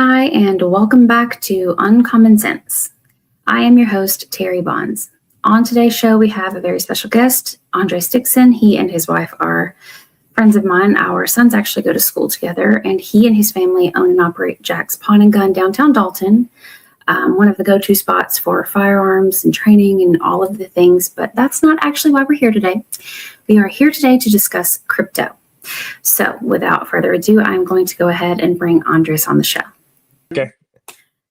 Hi, and welcome back to Uncommon Sense. I am your host, Terry Bonds. On today's show, we have a very special guest, Andre Stickson. He and his wife are friends of mine. Our sons actually go to school together, and he and his family own and operate Jack's Pawn and Gun downtown Dalton, one of the go-to spots for firearms and training and all of the things. But that's not actually why we're here today. We are here today to discuss crypto. So without further ado, I'm going to go ahead and bring Andres on the show. Okay.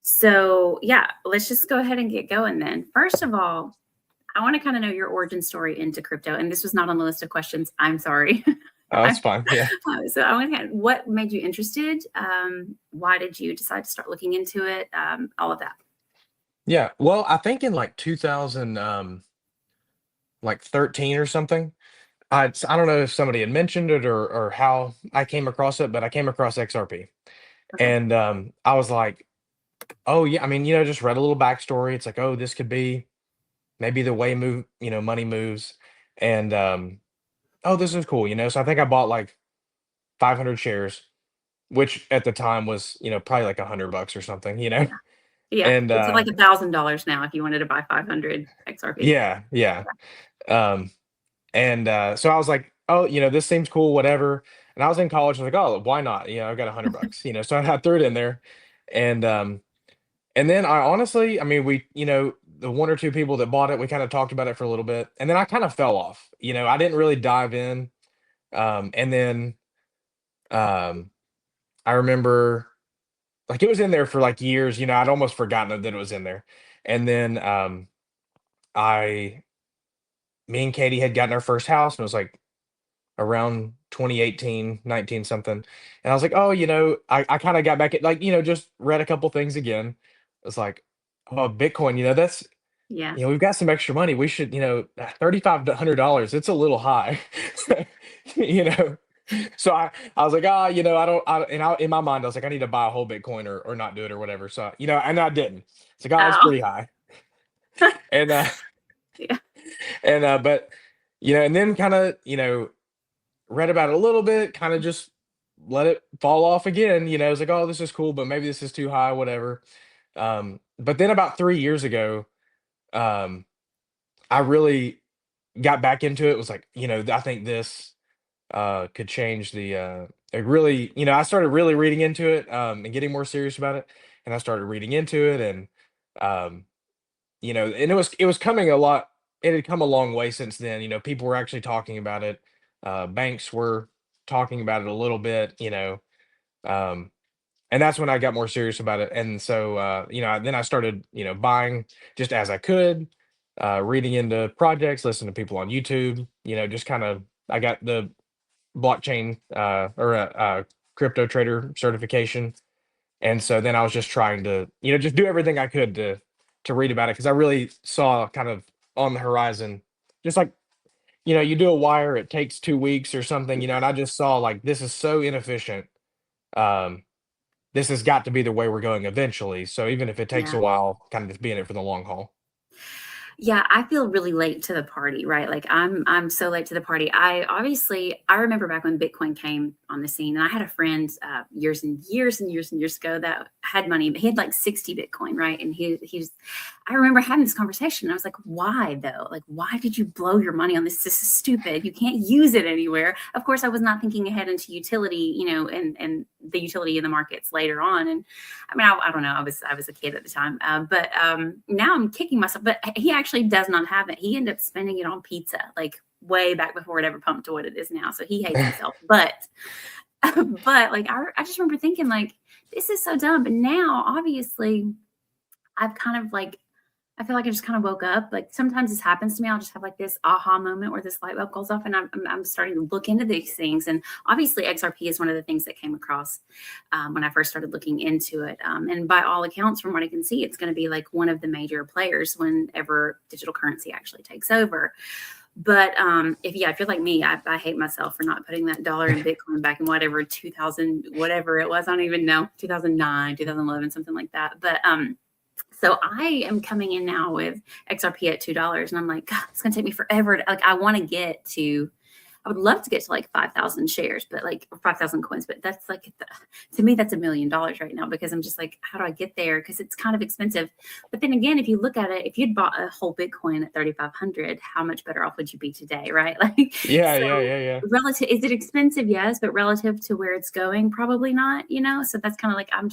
So yeah, let's just go ahead and get going then. First of all, I want to kind of know your origin story into crypto. And this was not on the list of questions. I'm sorry. Oh, that's fine. Yeah. So I want to what made you interested? Why did you decide to start looking into it? All of that. Yeah. Well, I think in like 2000, like 13 or something. I don't know if somebody had mentioned it or how I came across it, but I came across XRP. Okay. And I was like, oh yeah, I mean, just read a little backstory. It's like, oh, this could be maybe the way money moves. And oh, this is cool, So I think I bought like 500 shares, which at the time was, probably like $100 or something. Yeah. Yeah. And It's like $1,000 now if you wanted to buy 500 XRP. yeah, yeah. Um, And so I was like, oh, this seems cool, whatever. And I was in college. I was like, oh, why not? I got $100. So I threw it in there, and then I honestly, I mean, the one or two people that bought it, we kind of talked about it for a little bit, and then I kind of fell off. I didn't really dive in. And then I remember like it was in there for like years. I'd almost forgotten that it was in there, and then I, me and Katie had gotten our first house, and it was like around 2018, 19 something. And I was like, oh, I kind of got back at like, just read a couple things again. It's like, oh, Bitcoin, that's, Yeah. we've got some extra money. We should, $3,500. It's a little high, you know? So I was like, in my mind, I was like, I need to buy a whole Bitcoin or not do it or whatever. So, and I didn't. It's like, oh, it's Oh. pretty high. And, Yeah. but, and then kind of, read about it a little bit, kind of just let it fall off again. It's like, oh, this is cool, but maybe this is too high, whatever. But then about 3 years ago, um, I really got back into it. It was like, I think this could change it really, I started really reading into it and getting more serious about it. And I started reading into it um, and it was coming a lot. It had come a long way since then. People were actually talking about it. Banks were talking about it a little bit. Um, and that's when I got more serious about it. And so, then I started, buying just as I could, reading into projects, listening to people on YouTube. Just kind of, I got the blockchain or crypto trader certification, and so then I was just trying to, just do everything I could to read about it because I really saw kind of on the horizon, just like, you do a wire, it takes 2 weeks or something, and I just saw like this is so inefficient. Um, this has got to be the way we're going eventually. So even if it takes Yeah. a while, kind of just be in it for the long haul. Yeah, I feel really late to the party, right? Like I'm so late to the party. I remember back when Bitcoin came on the scene, and I had a friend years and years and years and years ago that had money. He had like 60 Bitcoin, right? And he was. I remember having this conversation. And I was like, why though? Like, why did you blow your money on this? This is stupid. You can't use it anywhere. Of course, I was not thinking ahead into utility, and the utility in the markets later on. And I mean, I don't know. I was a kid at the time, but now I'm kicking myself. But he actually does not have it. He ended up spending it on pizza, like way back before it ever pumped to what it is now. So he hates himself. But but like I just remember thinking like this is so dumb. But now obviously I've kind of like I feel like I just kind of woke up. Like sometimes this happens to me. I'll just have like this aha moment where this light bulb goes off, and I'm starting to look into these things. And obviously, XRP is one of the things that came across when I first started looking into it. And by all accounts, from what I can see, it's going to be like one of the major players whenever digital currency actually takes over. But if you're like me, I hate myself for not putting that dollar in Bitcoin back in whatever 2000, whatever it was. I don't even know, 2009, 2011, something like that. But so I am coming in now with XRP at $2, and I'm like, God, it's gonna take me forever. I want to get to I would love to get to like 5,000 shares, but like 5,000 coins, but that's like, to me, that's $1 million right now because I'm just like, how do I get there? Because it's kind of expensive. But then again, if you look at it, if you'd bought a whole Bitcoin at 3,500, how much better off would you be today? Right. Like, Yeah, yeah, so yeah, yeah. relative, is it expensive? Yes. But relative to where it's going, probably not, So that's kind of like, I'm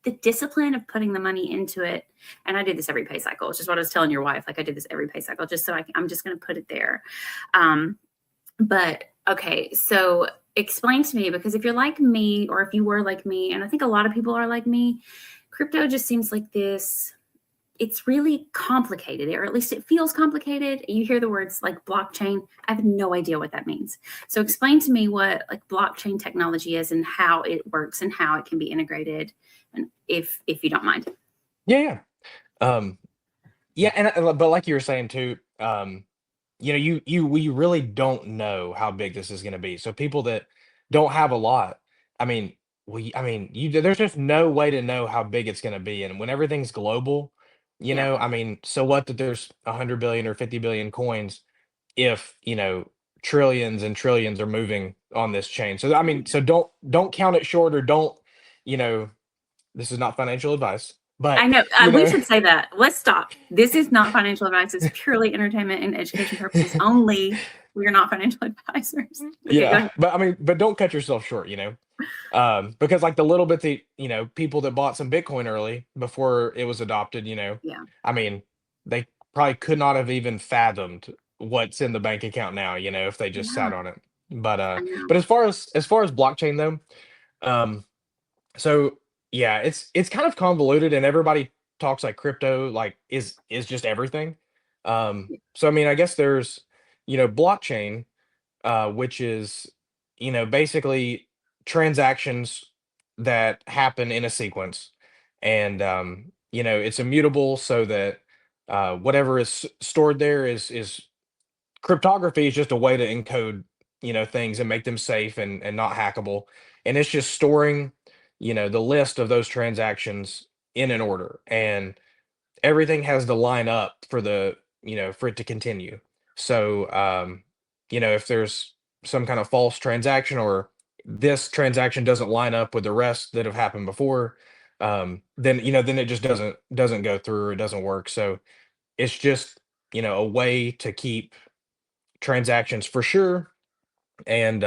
the discipline of putting the money into it. And I do this every pay cycle, which is what I was telling your wife. Like I do this every pay cycle, just so I'm just going to put it there. But okay, so explain to me, because if you're like me, or if you were like me, and I think a lot of people are like me, crypto just seems like this. It's really complicated, or at least it feels complicated. You hear the words like blockchain. I have no idea what that means. So explain to me what like blockchain technology is and how it works and how it can be integrated, and if you don't mind. Yeah, yeah. Um, yeah, and but like you were saying too, we really don't know how big this is going to be. So people that don't have a lot, I mean, there's just no way to know how big it's going to be. And when everything's global, Yeah. I mean, so what that there's 100 billion or 50 billion coins if, trillions and trillions are moving on this chain. So I mean, so don't count it short or don't, you know, this is not financial advice, I but know. you We know, should say that. Let's stop. This is not financial advice. It's purely entertainment and education purposes only. We are not financial advisors. Okay, go yeah, ahead. but I mean, but don't cut yourself short, because like the little bit that people that bought some Bitcoin early before it was adopted, Yeah, I mean, they probably could not have even fathomed what's in the bank account now, if they just yeah, sat on it. But I know. but as far as blockchain though, um, so yeah, it's kind of convoluted, and everybody talks like crypto like is just everything. So I mean, I guess there's blockchain, which is, basically transactions that happen in a sequence. And, it's immutable so that whatever is stored there is cryptography is just a way to encode, things and make them safe and not hackable. And it's just storing, the list of those transactions in an order. And everything has to line up for it to continue. So, if there's some kind of false transaction or this transaction doesn't line up with the rest that have happened before, then it just doesn't go through or it doesn't work. So it's just, a way to keep transactions for sure. And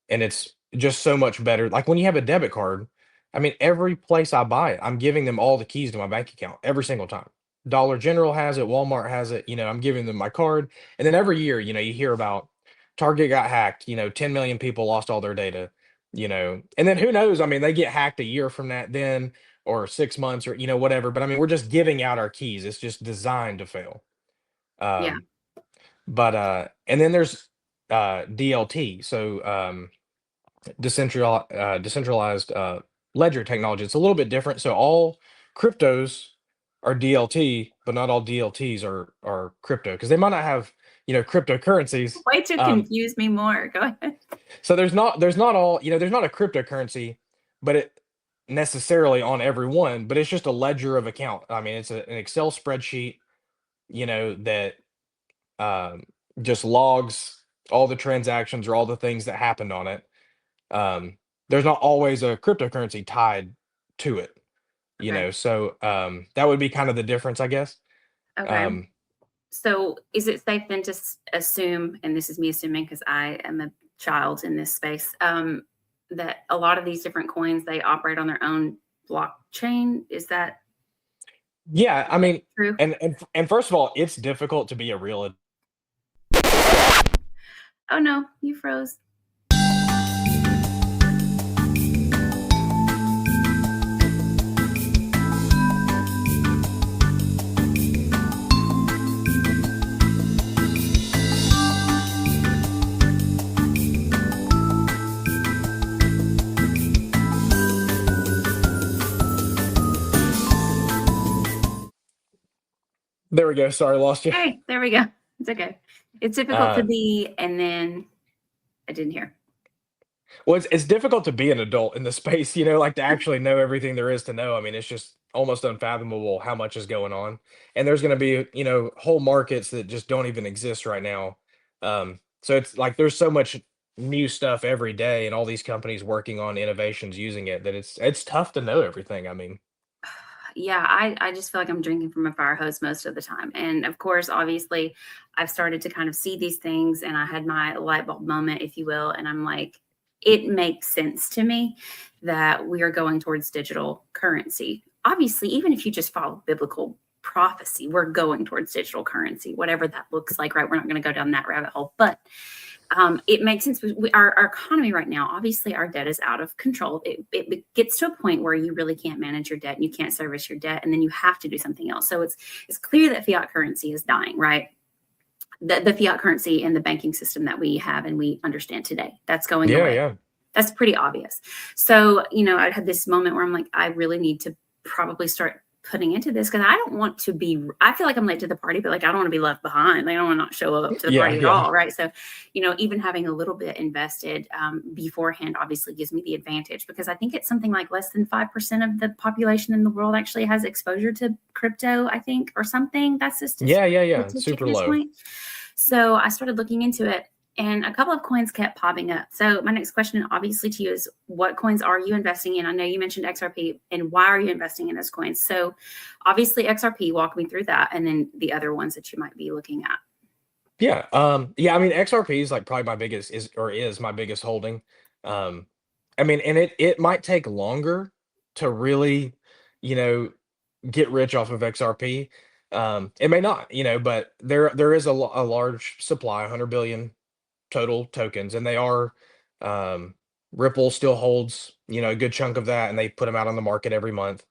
it's just so much better. Like when you have a debit card, I mean, every place I buy it, I'm giving them all the keys to my bank account every single time. Dollar General has it, Walmart has it, I'm giving them my card. And then every year, you hear about Target got hacked, 10 million people lost all their data, and then who knows? I mean, they get hacked a year from that then, or 6 months, or, whatever. But I mean, we're just giving out our keys. It's just designed to fail. Yeah. Um, but and then there's DLT. So decentralized ledger technology. It's a little bit different. So all cryptos are DLT, but not all DLTs are crypto because they might not have cryptocurrencies. Way to confuse me more. Go ahead. So there's not all there's not a cryptocurrency, but it necessarily on every one, but it's just a ledger of account. I mean, it's an Excel spreadsheet, that um, just logs all the transactions or all the things that happened on it. um, there's not always a cryptocurrency tied to it, Okay. so that would be kind of the difference, I guess. Okay. Um, So is it safe then to assume, and this is me assuming because I am a child in this space, that a lot of these different coins, they operate on their own blockchain? Is that yeah, I mean, true? and first of all, it's difficult to be a real. Oh no, you froze. There we go. Sorry, lost you. Hey, there we go. It's okay. It's difficult to Uh, be, and then I didn't hear. well, it's difficult to be an adult in the space, like to actually know everything there is to know. I mean, it's just almost unfathomable how much is going on, and there's going to be whole markets that just don't even exist right now. So it's like there's so much new stuff every day and all these companies working on innovations using it that it's tough to know everything. I mean, Yeah, I just feel like I'm drinking from a fire hose most of the time. And of course, obviously, I've started to kind of see these things and I had my light bulb moment, if you will. And I'm like, it makes sense to me that we are going towards digital currency. Obviously, even if you just follow biblical prophecy, we're going towards digital currency, whatever that looks like, right? We're not going to go down that rabbit hole. But it makes sense. Our economy right now, obviously, our debt is out of control. It gets to a point where you really can't manage your debt and you can't service your debt, and then you have to do something else. So it's clear that fiat currency is dying, right? The fiat currency and the banking system that we have and we understand today, that's going yeah, away. yeah. That's pretty obvious. So, I had this moment where I'm like, I really need to probably start putting into this because I don't want to be, I feel like I'm late to the party, but like I don't want to be left behind. Like I don't want to not show up to the Yeah, party at yeah. all. Right. So, even having a little bit invested beforehand obviously gives me the advantage because I think it's something like less than 5% of the population in the world actually has exposure to crypto, I think, or something. That's just a Yeah, yeah, yeah. statistic at Super this low. point. So I started looking into it and a couple of coins kept popping up. So my next question obviously to you is what coins are you investing in? I know you mentioned XRP and why are you investing in those coins? So obviously XRP, walk me through that and then the other ones that you might be looking at. Yeah. Yeah, I mean XRP is like probably my biggest is my biggest holding. Um I mean, and it might take longer to really, you know, get rich off of XRP. It may not, but there is a large supply, 100 billion total tokens, and they are um, Ripple still holds a good chunk of that, and they put them out on the market every month.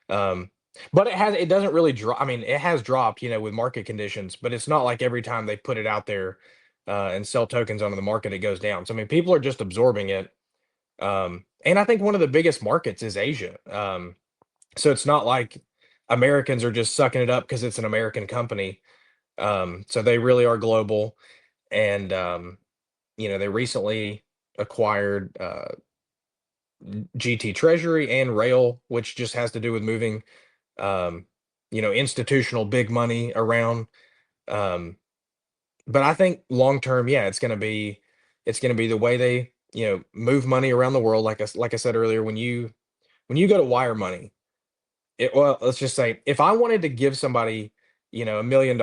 Um, but it doesn't really drop. I mean, it has dropped, with market conditions, but it's not like every time they put it out there and sell tokens onto the market, it goes down. So I mean, people are just absorbing it. And I think one of the biggest markets is Asia. So it's not like Americans are just sucking it up because it's an American company. So they really are global. And they recently acquired GT Treasury and Rail, which just has to do with moving, um, institutional big money around. Um, but I think long term, yeah, it's gonna be the way they move money around the world. Like I said earlier, when you go to wire money, well, let's just say if I wanted to give somebody $1 million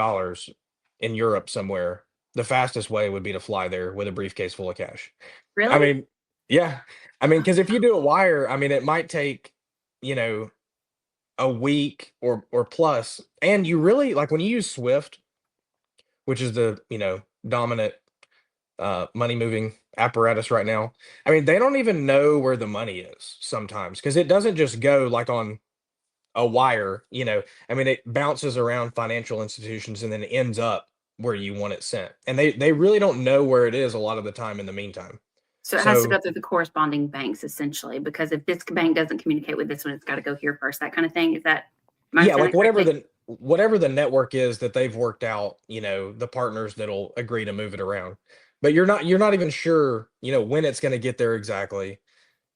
in Europe somewhere, the fastest way would be to fly there with a briefcase full of cash. I Really? mean, yeah. I mean, because if you do a wire, I mean, it might take, you know, a week or plus. And you really like when you use Swift, which is the, dominant money moving apparatus right now. I mean, they don't even know where the money is sometimes because it doesn't just go like on a wire. I mean, it bounces around financial institutions and then ends up where you want it sent. And they really don't know where it is a lot of the time in the meantime. So it has to So go through the corresponding banks essentially, because if this bank doesn't communicate with this one, it's got to go here first, that kind of thing. Is that, am I yeah, understanding like that correctly? whatever the network is that they've worked out, the partners that'll agree to move it around. But you're not even sure, when it's going to get there exactly.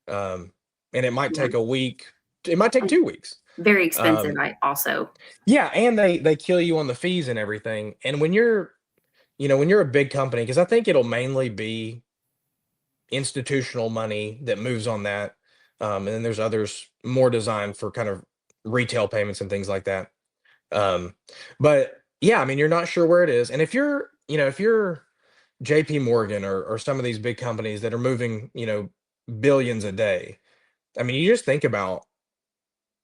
Um, and it might Yeah. take a week. It might take And 2 weeks. very expensive, Um, I also. yeah, and they kill you on the fees and everything. And when you're a big company, because I think it'll mainly be institutional money that moves on that. And then there's others more designed for kind of retail payments and things like that. Um, but yeah, I mean, you're not sure where it is. And if you're JP Morgan or some of these big companies that are moving, billions a day, I mean, you just think about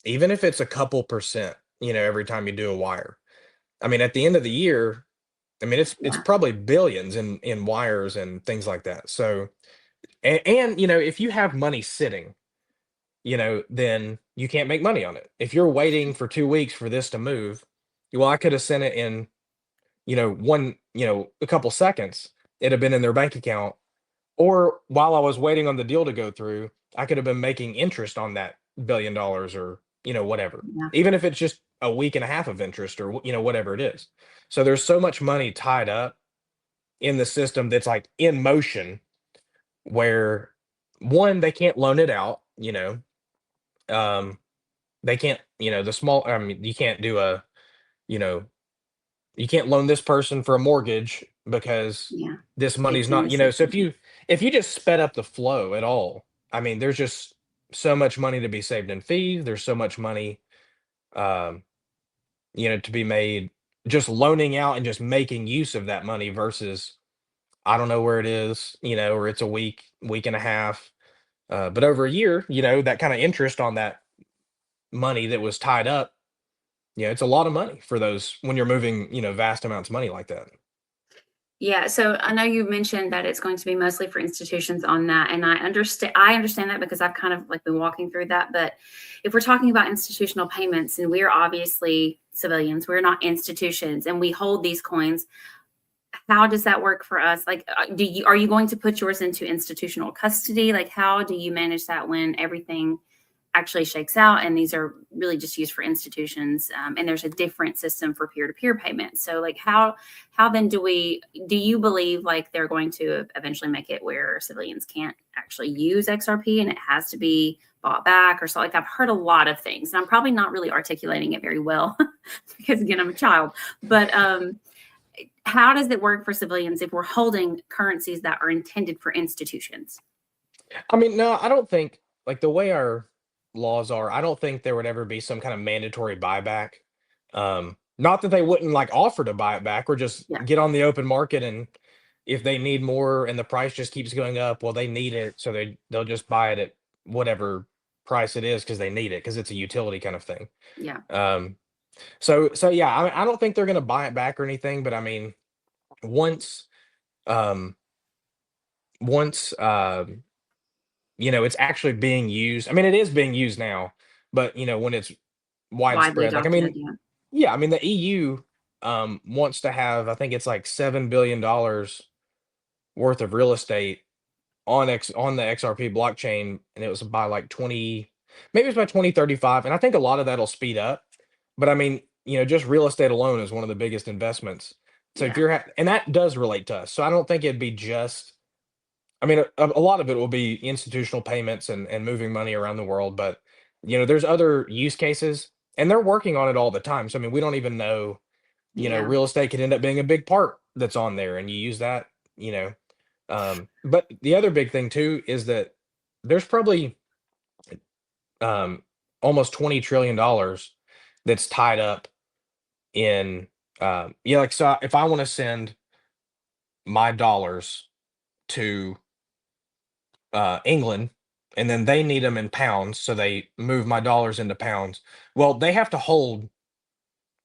even if it's a couple percent, every time you do a wire. I mean, at the end of the year, I mean, it's Yeah. probably billions in wires and things like that. So, and if you have money sitting, then you can't make money on it. If you're waiting for 2 weeks for this to move, well, I could have sent it in, a couple seconds. It'd have been in their bank account. Or while I was waiting on the deal to go through, I could have been making interest on that $1 billion or, whatever. Yeah. Even if it's just a week and a half of interest or, whatever it is. So there's so much money tied up in the system that's like in motion where one, they can't loan it out, um, they can't, the small, I mean, you can't do a, you know, you can't loan this person for a mortgage because Yeah. this money's It's in not, the so system. if you just sped up the flow at all, I mean, there's just so much money to be saved in fees. There's so much money, um, to be made just loaning out and just making use of that money versus I don't know where it is, or it's a week and a half. But over a year, that kind of interest on that money that was tied up, it's a lot of money for those when you're moving, vast amounts of money like that. Yeah, so I know you mentioned that it's going to be mostly for institutions on that, and I understand that because I've kind of like been walking through that. But if we're talking about institutional payments, and we're obviously civilians, we're not institutions, and we hold these coins, how does that work for us? Like, are you going to put yours into institutional custody? Like, how do you manage that when everything actually shakes out and these are really just used for institutions, and there's a different system for peer-to-peer payments? So like how then do you believe like they're going to eventually make it where civilians can't actually use XRP and it has to be bought back or so? Like, I've heard a lot of things and I'm probably not really articulating it very well because again I'm a child. But how does it work for civilians if we're holding currencies that are intended for institutions? I mean, no, I don't think like the way our laws are, I don't think there would ever be some kind of mandatory buyback. Not that they wouldn't like offer to buy it back or just Yeah. get on the open market and if they need more and the price just keeps going up, well, they need it, so they'll just buy it at whatever price it is because they need it because it's a utility kind of thing. Yeah. Um, so yeah, I don't think they're gonna buy it back or anything, but I mean, once um once it's actually being used. I mean, it is being used now, but when it's Widely widespread, like I adopted. mean, Yeah. yeah, I mean the EU wants to have, I think it's like $7 billion worth of real estate on the XRP blockchain, and it was by like 20, maybe it's by 2035, and I think a lot of that'll speed up. But I mean, just real estate alone is one of the biggest investments. So if Yeah. and that does relate to us. So I don't think it'd be just I mean, a lot of it will be institutional payments and moving money around the world, but there's other use cases, and they're working on it all the time. So I mean, we don't even know. Yeah. Real estate could end up being a big part that's on there, and you use that. You know, but the other big thing too is that there's probably um, almost $20 trillion that's tied up in like so if I want to send my dollars to England, and then they need them in pounds, so they move my dollars into pounds. Well, they have to hold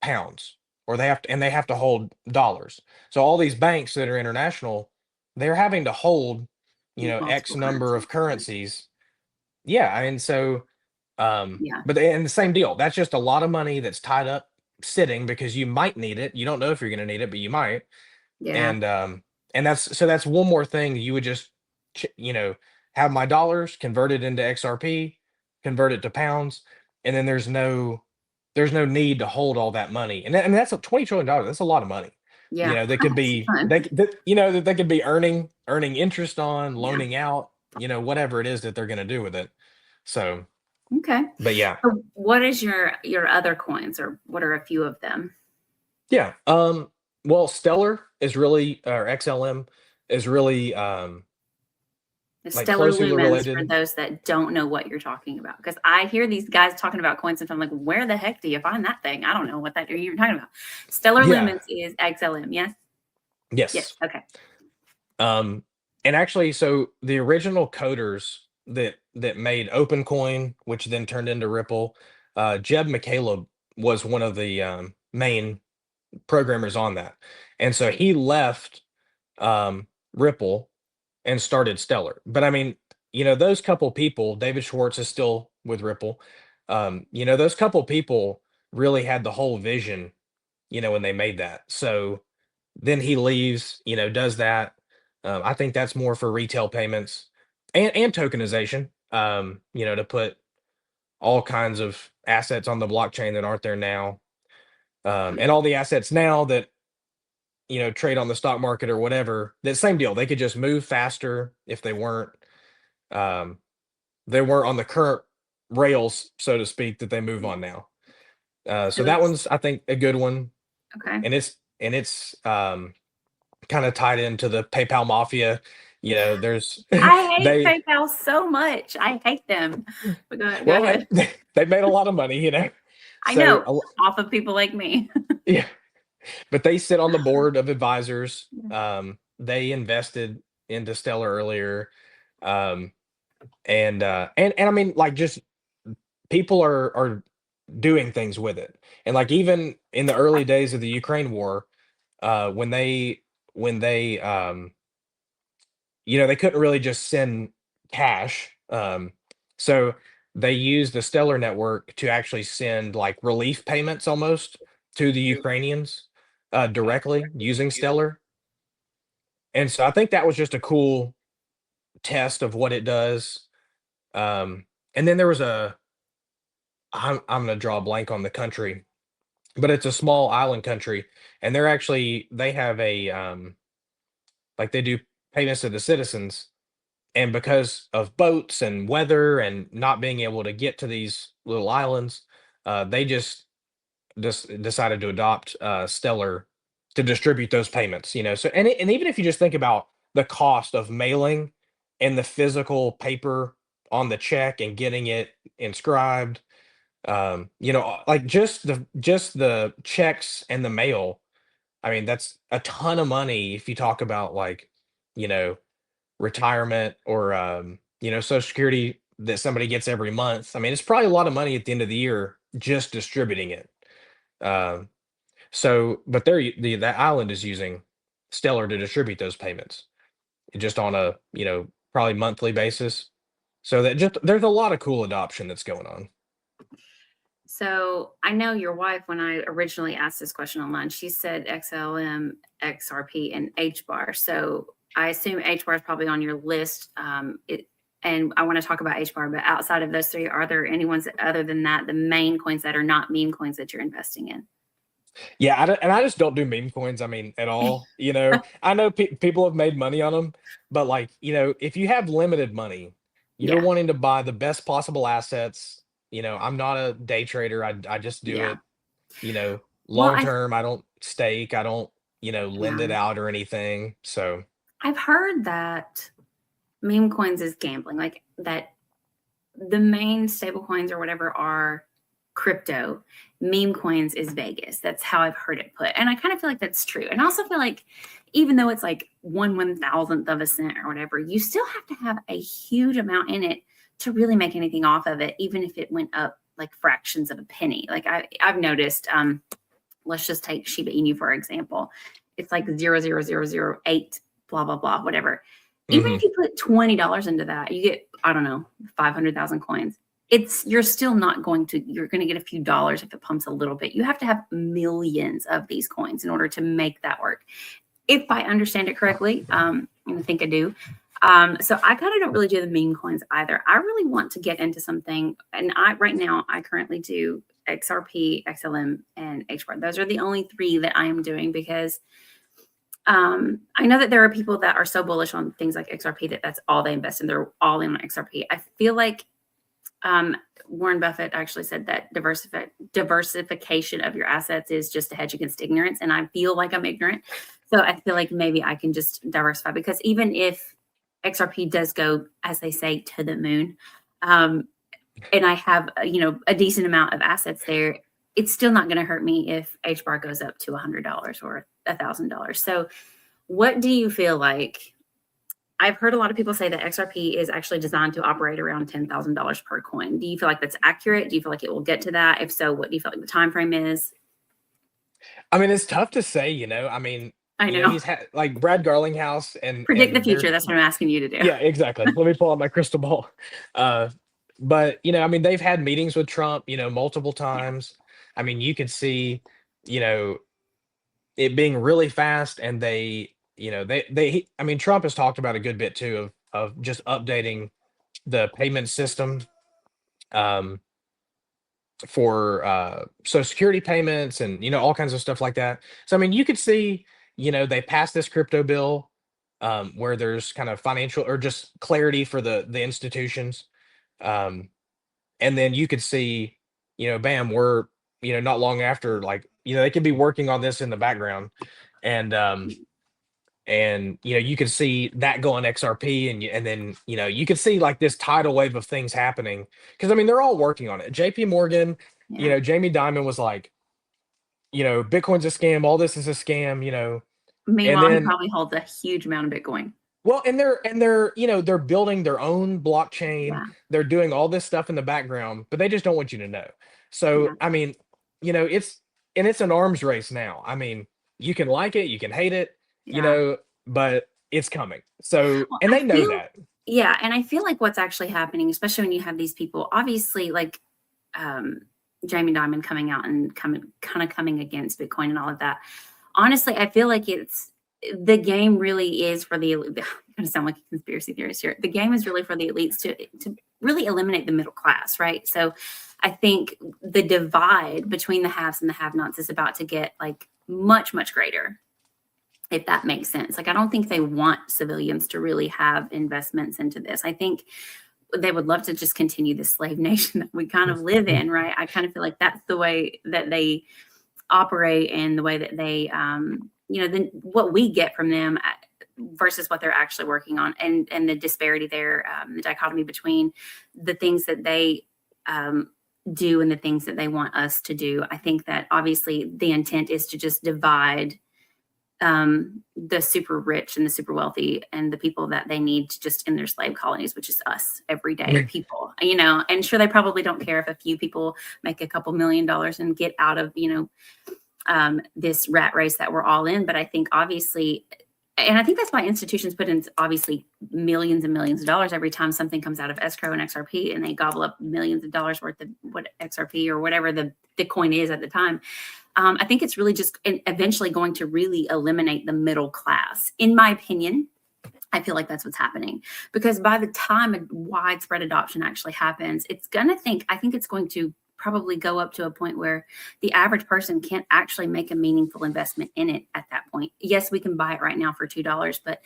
pounds, or they have to hold dollars. So all these banks that are international, they're having to hold, X Multiple number currencies. of currencies. Yeah, I mean, so, Yeah. and the same deal. That's just a lot of money that's tied up, sitting because you might need it. You don't know if you're going to need it, but you might. Yeah. And that's one more thing you would just have my dollars converted into XRP, convert it to pounds, and then there's no need to hold all that money. And that's a $20 trillion. That's a lot of money. Yeah. That could It's be fun. that they could be earning interest on, Yeah. loaning out, whatever it is that they're going to do with it. So, Okay. but yeah. So what is your other coins, or what are a few of them? Yeah. Well, Stellar is really, or XLM is really The like stellar closely lumens, for related. those that don't know what you're talking about, because I hear these guys talking about coins and I'm like, where the heck do you find that thing? I don't know what that you're talking about. Stellar Yeah. lumens is XLM. Yes. Yes. Yes. Okay. Um, and actually, so the original coders that made OpenCoin, which then turned into Ripple, Jeb McCaleb was one of the main programmers on that, and so he left Ripple and started Stellar. But I mean, those couple people, David Schwartz is still with Ripple. Those couple people really had the whole vision, when they made that. So then he leaves, does that. I think that's more for retail payments and tokenization, to put all kinds of assets on the blockchain that aren't there now. And all the assets now that, trade on the stock market or whatever, that same deal. They could just move faster if um, they weren't on the current rails, so to speak, that they move Yeah. on now. So So that it's one's, I think, a good one. okay. And and it's kind of tied into the PayPal mafia. You know, there's I hate they PayPal so much. I hate them. But go well, ahead. they made a lot of money, you know. I So know, off of people like me. yeah, but they sit on the board of advisors. Yeah. They invested into Stellar earlier, um, and I mean, like, just people are doing things with it, and like even in the early days of the Ukraine war, when they you know, they couldn't really just send cash. So they used the Stellar network to actually send like relief payments almost to the Ukrainians directly using Stellar. And so I think that was just a cool test of what it does. And then there was I'm going to draw a blank on the country, but it's a small island country, and they have a like they do payments to the citizens, and because of boats and weather and not being able to get to these little islands, they just decided to adopt Stellar to distribute those payments. You know, so and even if you just think about the cost of mailing and the physical paper on the check and getting it inscribed, you know, like just the checks and the mail. I mean, that's a ton of money if you talk about like, you know, retirement or you know, Social Security that somebody gets every month. I mean, it's probably a lot of money at the end of the year just distributing it. Um, so, but that island is using Stellar to distribute those payments just on a, you know, probably monthly basis. So that just there's a lot of cool adoption that's going on. So I know your wife, when I originally asked this question online, she said XLM, XRP, and HBAR. So I assume HBAR is probably on your list. And I want to talk about HBAR, but outside of those three, are there any ones other than that, the main coins that are not meme coins that you're investing in? Yeah, and I just don't do meme coins. I mean, at all. You know, I know people have made money on them, but like, you know, if you have limited money, you're Yeah, wanting to buy the best possible assets. You know, I'm not a day trader. I just do yeah. it. You know, Well, long term. I don't stake. I don't, you know, lend it yeah, out or anything. So I've heard that meme coins is gambling, like that the main stable coins or whatever are crypto. Meme coins is Vegas. That's how I've heard it put. And I kind of feel like that's true. And I also feel like even though it's like 1/1000th of a cent or whatever, you still have to have a huge amount in it to really make anything off of it, even if it went up like fractions of a penny. Like I've noticed, let's just take Shiba Inu for example. It's like 0.0008, blah, blah, blah, whatever. Even mhm. if you put $20 into that, you get, I don't know, 500,000 coins. You're still not going to, you're going to get a few dollars if it pumps a little bit. You have to have millions of these coins in order to make that work. If I understand it correctly, and I think I do. So I kind of don't really do the meme coins either. I really want to get into something, and right now I currently do XRP, XLM, and HBAR. Those are the only three that I am doing because I know that there are people that are so bullish on things like XRP that that's all they invest in. They're all in on XRP. I feel like um, Warren Buffett actually said that diversification of your assets is just a hedge against ignorance. And I feel like I'm ignorant. So I feel like maybe I can just diversify because even if XRP does go, as they say, to the moon, um, and I have, a decent amount of assets there, it's still not going to hurt me if HBAR goes up to $100 or $1,000. So what do you feel like? I've heard a lot of people say that XRP is actually designed to operate around $10,000 per coin. Do you feel like that's accurate? Do you feel like it will get to that? If so, what do you feel like the time frame is? I mean, it's tough to say, you know. I mean, I you know, know. he's had like Brad Garlinghouse and Predict the they're future. That's what I'm asking you to do. yeah, exactly. Let me pull out my crystal ball. Uh, but you know, I mean, they've had meetings with Trump, you know, multiple Yeah. times. I mean, you could see, you know, it being really fast, and you know, I mean, Trump has talked about a good bit too of just updating the payment system um, for Social Security payments and you know all kinds of stuff like that. So I mean, you could see, you know, they passed this crypto bill where there's kind of financial or just clarity for the institutions. Um, and then you could see, you know, bam, we're not long after, like, they could be working on this in the background, and you could see that go on XRP, and then you could see like this tidal wave of things happening, because I mean they're all working on it. JP Morgan, Yeah. Jamie Dimon was like, Bitcoin's a scam, all this is a scam, and Meanwhile, he then, probably holds a huge amount of Bitcoin. well, and they're building their own blockchain. Yeah. They're doing all this stuff in the background, but they just don't want you to know. So Yeah. I mean, it's an arms race now. I mean, you can like it, you can hate it, you Yeah. know, but it's coming. So, Well, and I they know feel that. yeah, and I feel like what's actually happening, especially when you have these people, obviously, like um, Jamie Dimon coming out and coming against Bitcoin and all of that. Honestly, I feel like it's the game really is for the elite. I'm gonna sound like a conspiracy theorist here. The game is really for the elites to really eliminate the middle class, right? So I think the divide between the haves and the have-nots is about to get like much, much greater, if that makes sense. Like, I don't think they want civilians to really have investments into this. I think they would love to just continue the slave nation that we kind of live in, right? I kind of feel like that's the way that they operate and the way that they, then what we get from them versus what they're actually working on, and the disparity there, the dichotomy between the things that they do and the things that they want us to do. I think that obviously the intent is to just divide the super rich and the super wealthy and the people that they need to just in their slave colonies, which is us, everyday people, and sure, they probably don't care if a few people make a couple $1,000,000 and get out of, this rat race that we're all in. But I think obviously, and I think that's why institutions put in obviously millions and millions of dollars every time something comes out of escrow and XRP, and they gobble up millions of dollars worth of what XRP or whatever the coin is at the time. I think it's really just eventually going to really eliminate the middle class, in my opinion. I feel like that's what's happening, because by the time a widespread adoption actually happens, I think it's going to probably go up to a point where the average person can't actually make a meaningful investment in it at that point. Yes, we can buy it right now for $2, but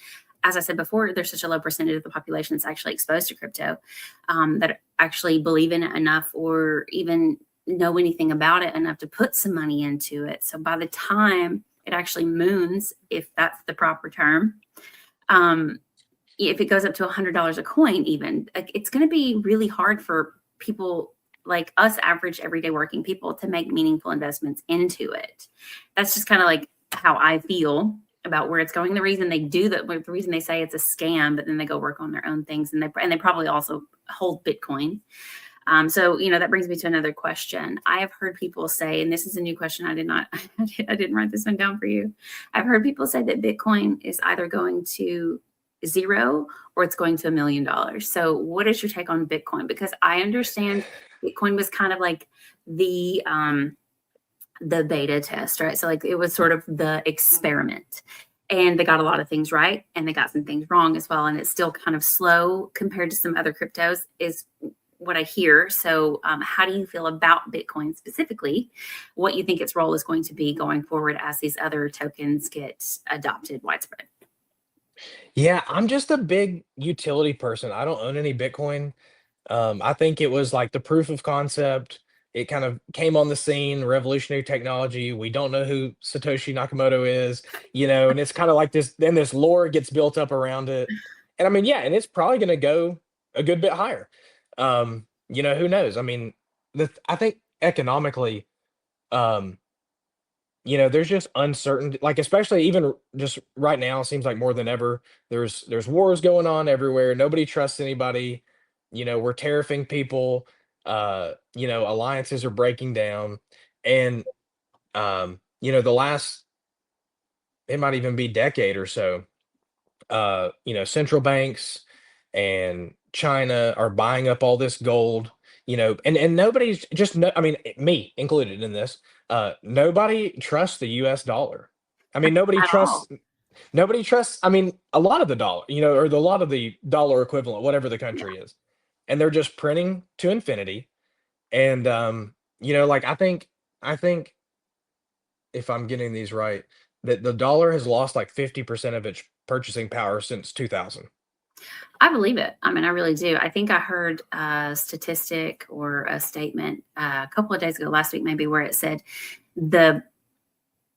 as I said before, there's such a low percentage of the population that's actually exposed to crypto, that actually believe in it enough or even know anything about it enough to put some money into it. So by the time it actually moons, if that's the proper term, if it goes up to $100 a coin, even, like, it's going to be really hard for people like us, average everyday working people, to make meaningful investments into it. That's just kind of like how I feel about where it's going. The reason they do that, the reason they say it's a scam, but then they go work on their own things, and they probably also hold Bitcoin. So, that brings me to another question. I have heard people say, and this is a new question. I didn't write this one down for you. I've heard people say that Bitcoin is either going to zero or it's going to $1,000,000. So what is your take on Bitcoin? Because I understand Bitcoin was kind of like the beta test, right? So like it was sort of the experiment. And they got a lot of things right and they got some things wrong as well. And it's still kind of slow compared to some other cryptos, is what I hear. So, how do you feel about Bitcoin specifically? What you think its role is going to be going forward as these other tokens get adopted widespread? Yeah, I'm just a big utility person. I don't own any Bitcoin. I think it was like the proof of concept. It kind of came on the scene, revolutionary technology. We don't know who Satoshi Nakamoto is, and it's kind of like this, then this lore gets built up around it. And I mean, yeah, and it's probably going to go a good bit higher. Who knows? I mean, I think economically, um, there's just uncertainty, like especially even just right now, it seems like more than ever, there's wars going on everywhere. Nobody trusts anybody. We're tariffing people. Alliances are breaking down, and the last, it might even be decade or so, central banks and China are buying up all this gold, and nobody's just no, I mean, me included in this, nobody trusts the US dollar. I mean, At all. nobody trusts, I mean, a lot of the dollar, or a lot of the dollar equivalent, whatever the Yeah. country is. And they're just printing to infinity. And like I think if I'm getting these right, that the dollar has lost like 50% of its purchasing power since 2000. I believe it. I mean, I really do. I think I heard a statistic or a statement a couple of days ago, last week maybe, where it said the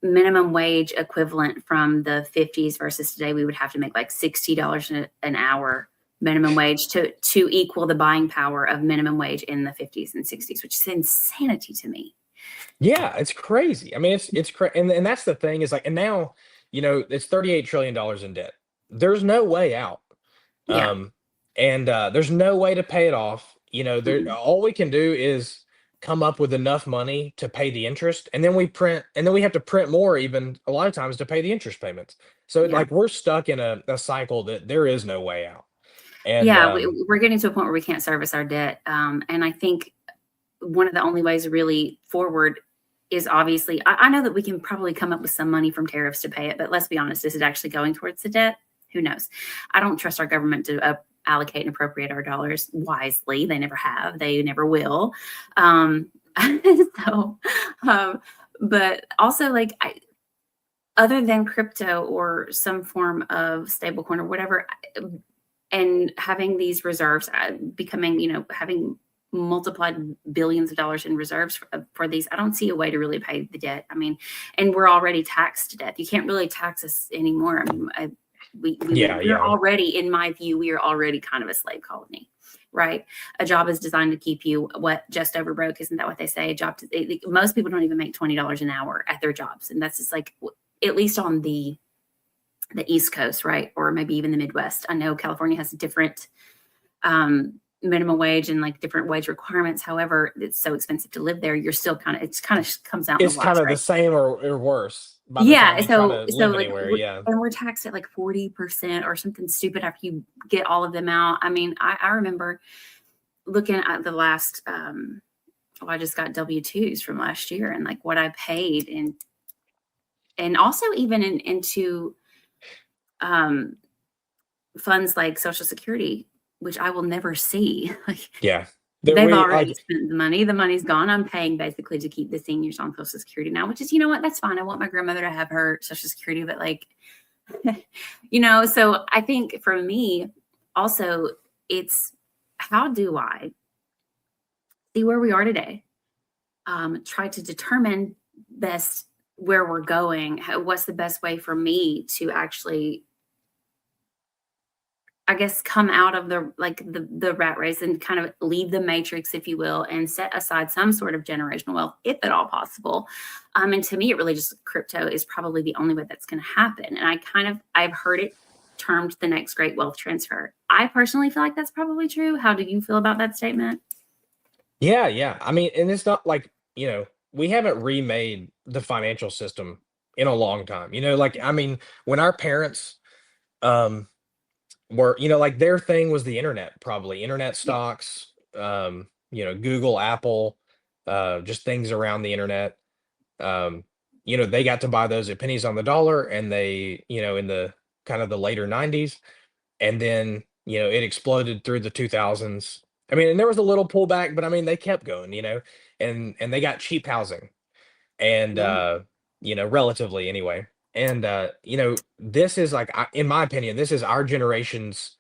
minimum wage equivalent from the 50s versus today, we would have to make like $60 an hour minimum wage to equal the buying power of minimum wage in the 50s and 60s, which is insanity to me. Yeah, it's crazy. I mean, and that's the thing is like, and now, it's $38 trillion in debt. There's no way out. Yeah. Um, and there's no way to pay it off. Mm-mm. All we can do is come up with enough money to pay the interest, and then we have to print more even a lot of times to pay the interest payments. So Yeah. like we're stuck in a cycle that there is no way out. And Yeah. We're getting to a point where we can't service our debt. And I think one of the only ways really forward is obviously, I know that we can probably come up with some money from tariffs to pay it, but let's be honest, is it actually going towards the debt? Who knows? I don't trust our government to allocate and appropriate our dollars wisely. They never have, they never will. Um, so, um, but also, like, other than crypto or some form of stablecoin or whatever, and having these reserves becoming, having multiplied billions of dollars in reserves for these, I don't see a way to really pay the debt. I mean, and we're already taxed to death. You can't really tax us anymore. I mean, yeah, we're yeah, already, in my view, we are already kind of a slave colony, right? A job is designed to keep you just over broke. Isn't that what they say? A job, most people don't even make $20 an hour at their jobs. And that's just like, at least on the East Coast, right? Or maybe even the Midwest. I know California has different minimum wage and like different wage requirements. However, it's so expensive to live there. You're still it's kind of comes out in the it's kind wash, of the right? same or worse by the time Yeah. you try So, to so live like, anywhere. Yeah, and we're taxed at like 40% or something stupid after you get all of them out. I mean, I remember looking at the last, I just got W-2s from last year and like what I paid and also even into, um, funds like Social Security, which I will never see. Like yeah. That they've we already like. spent the money. The money's gone. I'm paying basically to keep the seniors on Social Security now, which is, you know what, that's fine. I want my grandmother to have her Social Security, but like, so I think for me also it's how do I see where we are today? Try to determine best where we're going. What's the best way for me to actually, I guess, come out of the rat race and kind of leave the matrix, if you will, and set aside some sort of generational wealth, if at all possible. And to me, it really just crypto is probably the only way that's going to happen. And I've heard it termed the next great wealth transfer. I personally feel like that's probably true. How do you feel about that statement? Yeah, yeah. I mean, and it's not like, we haven't remade the financial system in a long time. Like, I mean, when our parents um were, like their thing was the internet, probably internet Yeah. stocks, Google, Apple, just things around the internet. Um, they got to buy those at pennies on the dollar, and they, in the kind of the later 90s, and then it exploded through the 2000s. I mean, and there was a little pullback, but I mean they kept going, and they got cheap housing, and Yeah. relatively anyway. And this is like, in my opinion, this is our generation's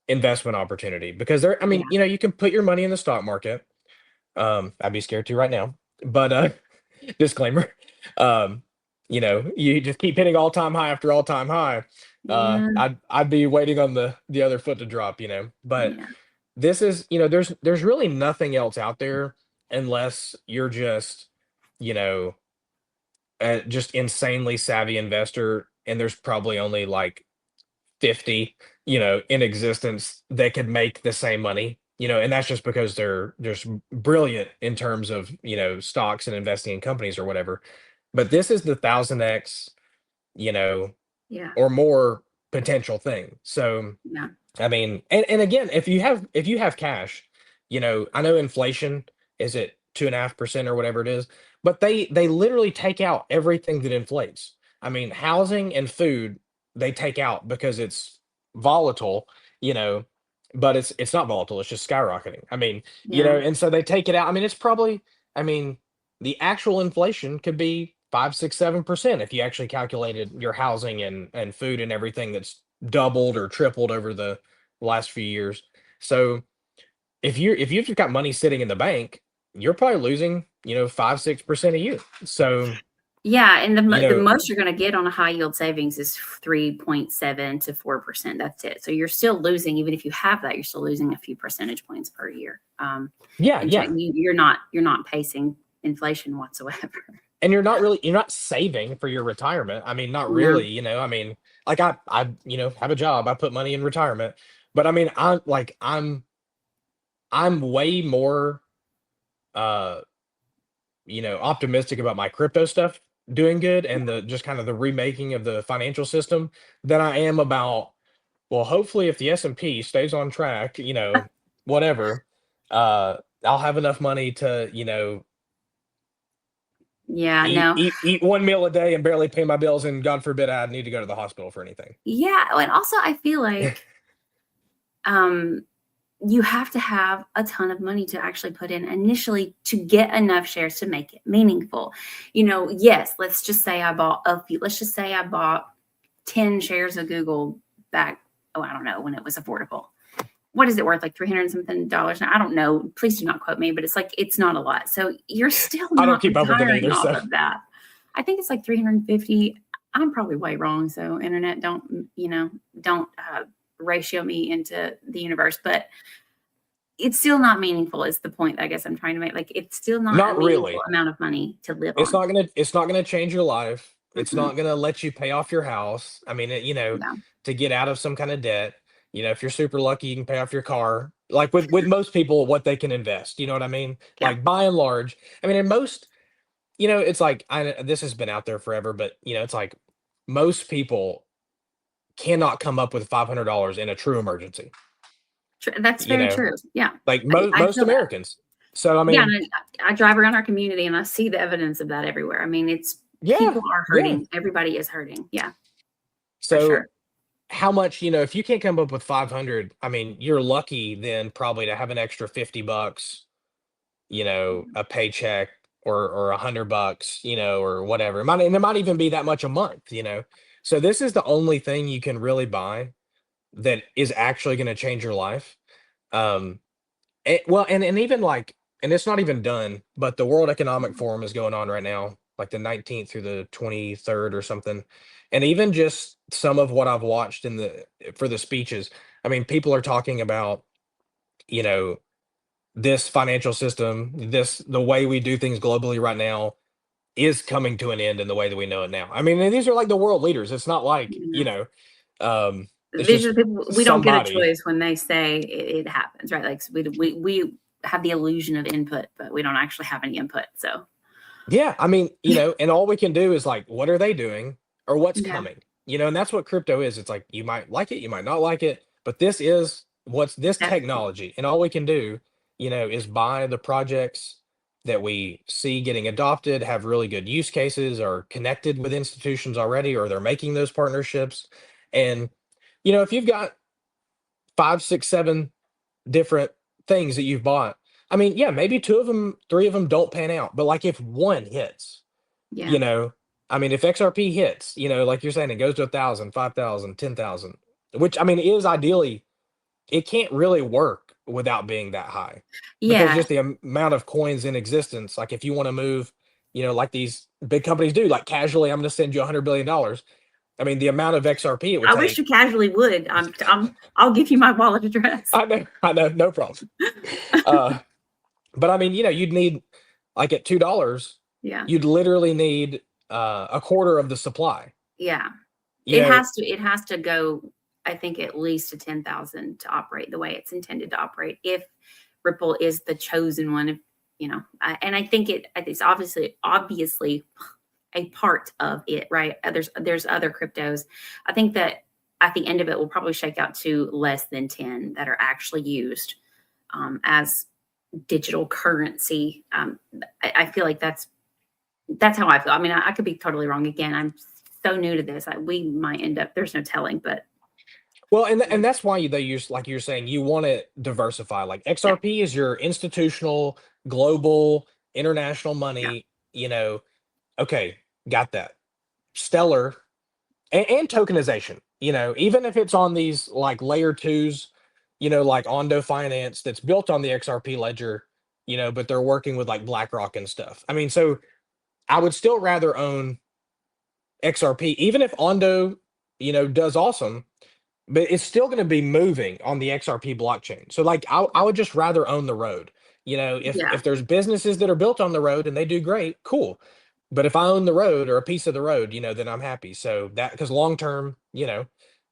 investment opportunity, because I mean, Yeah. you can put your money in the stock market. I'd be scared to right now, but disclaimer. Um, you just keep hitting all-time high after all-time high. Yeah. I'd be waiting on the other foot to drop, But Yeah. this is, there's really nothing else out there, unless you're you know, just insanely savvy investor, and there's probably only like 50, in existence that could make the same money, and that's just because they're just brilliant in terms of, stocks and investing in companies or whatever. But this is the 1000x, you know, Yeah. or more potential thing. So, Yeah. I mean, and again, if you have cash, I know inflation is at 2.5% or whatever it is, but they literally take out everything that inflates. I mean, housing and food they take out because it's volatile, you know, but it's not volatile, it's just skyrocketing. I mean, Yeah. and so they take it out. I mean, it's probably, I mean, the actual inflation could be 5, 6, 7% if you actually calculated your housing and food and everything doubled or tripled over the last few years. So if you've just got money sitting in the bank, you're probably losing, 5-6% a year. So, Yeah, and you the know, most you're gonna get on a high yield savings is 3.7 to 4%. That's it. So you're still losing, even if you have that, you're still losing a few percentage points per year. yeah, And yeah. you're not pacing inflation whatsoever. And you're not saving for your retirement. I mean, not No. really, I mean, like I have a job, I put money in retirement, but I mean, I'm way more uh optimistic about my crypto stuff doing good and the just kind of the remaking of the financial system than I am about, well, hopefully if the S&P stays on track, whatever, uh I'll have enough money to, Yeah, eat no. eat eat one meal a day and barely pay my bills, and God forbid I need to go to the hospital for anything. Yeah, and also I feel like um you have to have a ton of money to actually put in initially to get enough shares to make it meaningful. Yes, let's just say I bought 10 shares of Google back, oh, I don't know, when it was affordable. What is it worth? Like 300 something dollars now? I don't know. Please do not quote me, but it's like, it's not a lot. So you're still I don't not keep up with it retiring either, off so of that. I think it's like 350. I'm probably way wrong. So internet, don't ratio me into the universe, but it's still not meaningful is the point I guess I'm trying to make. Like, it's still not a not meaningful really. amount of money to live on. It's not gonna change your life. It's Mm-mm. not gonna let you pay off your house. I mean, Yeah. to get out of some kind of debt. If you're super lucky, you can pay off your car. Like with most people, what they can invest. You know what I mean? Yeah. Like by and large, I mean, in most, it's like this has been out there forever, but it's like most people cannot come up with $500 in a true emergency. That's You very know, true. Yeah. like I most feel that. Americans. So I Yeah, mean, and I drive around our community and I see the evidence of that everywhere. I mean, it's yeah, people are yeah. hurting. Everybody is hurting. Yeah, for So sure. how much, if you can't come up with 500, I mean, you're lucky then probably to have an extra $50, a paycheck or $100, or whatever. And it might even be that much a month. So this is the only thing you can really buy that is actually going to change your life. Um, well, and even like, and it's not even done, but the World Economic Forum is going on right now, like the 19th through the 23rd or something. And even just some of what I've watched for the speeches, I mean, people are talking about, you know, this financial system, the way we do things globally right now is coming to an end in the way that we know it now. I mean, and these are like the world leaders. It's not like, Yeah. it's These are just the people we don't get a somebody. choice when they say it happens, right? Like, so we have the illusion of input, but we don't actually have any input. So Yeah, I mean, and all we can do is like, what are they doing or what's yeah, coming? And that's what crypto is. It's like you might like it, you might not like it, but this is what's this definitely. technology. And all we can do, is buy the projects that we see getting adopted, have really good use cases, are connected with institutions already, or they're making those partnerships. And, if you've got 5, 6, 7 different things that you've bought, I mean, yeah, maybe 2 of them, 3 of them don't pan out, but like if one hits, Yeah. you know, I mean, if XRP hits, like you're saying, it goes to 1,000, 5,000, 10,000, which I mean is ideally, it can't really work without being that high because Yeah. just the amount of coins in existence, like if you want to move, like these big companies do, like casually, I'm going to send you $100 billion. I mean, the amount of XRP it would I wish you take. casually would. I'll give you my wallet address. I know, no problem. Uh, but I mean, you'd need like at $2, Yeah. you'd literally need a quarter of the supply. Yeah. You know, It has to go, I think, at least to 10,000 to operate the way it's intended to operate. If Ripple is the chosen one, and I think it's obviously a part of it, right? There's other cryptos. I think that at the end of it, we'll probably shake out to less than 10 that are actually used as digital currency. I feel like that's how I feel. I mean, I could be totally wrong. Again, I'm so new to this. We might end up. There's no telling, but well, and that's why they use, like you're saying, you want to diversify. Like yeah, XRP is your institutional, global, international yeah, money. Okay, got that. Stellar and tokenization. even if it's on these like layer twos, like Ondo Finance that's built on the XRP ledger, but they're working with like BlackRock and stuff. I mean, so I would still rather own XRP, even if Ondo, does awesome, but it's still going to be moving on the XRP blockchain. So like I would just rather own the road. Yeah. If there's businesses that are built on the road and they do great, cool. But if I own the road or a piece of the road, then I'm happy. So that because long term,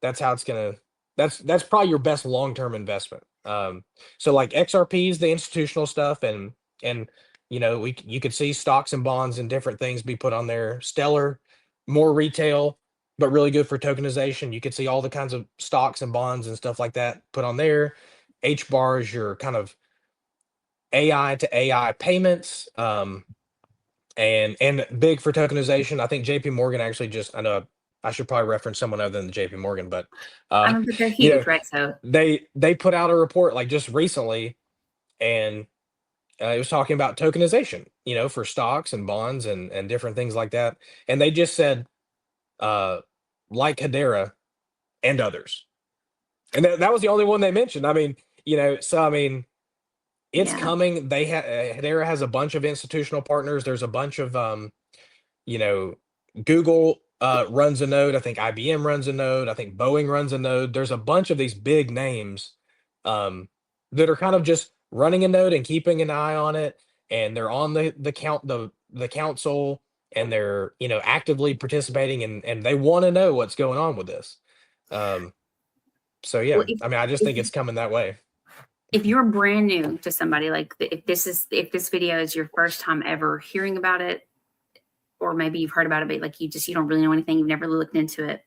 that's how it's gonna that's probably your best long term investment. So like XRPs, the institutional stuff, and you could see stocks and bonds and different things be put on there. Stellar, more retail, but really good for tokenization. You could see all the kinds of stocks and bonds and stuff like that put on there. HBAR is your kind of AI to AI payments. And big for tokenization. I think JP Morgan actually just I know I should probably reference someone other than JP Morgan, but I uh, mean, but they're you know, huge, right? So they put out a report like just recently, and it was talking about tokenization, for stocks and bonds and different things like that. And they just said, uh, like Hedera and others. And that was the only one they mentioned. I mean, so I mean, it's yeah. coming. Hedera has a bunch of institutional partners. There's a bunch of you know, Google runs a node. I think IBM runs a node. I think Boeing runs a node. There's a bunch of these big names um, that are kind of just running a node and keeping an eye on it, and they're on the council, and they're actively participating, and they want to know what's going on with this. Um, so Well, yeah, I mean, I just think it's if coming that way. if you're brand new to somebody, like if this video is your first time ever hearing about it, or maybe you've heard about it, but like you don't really know anything, you've never looked into it,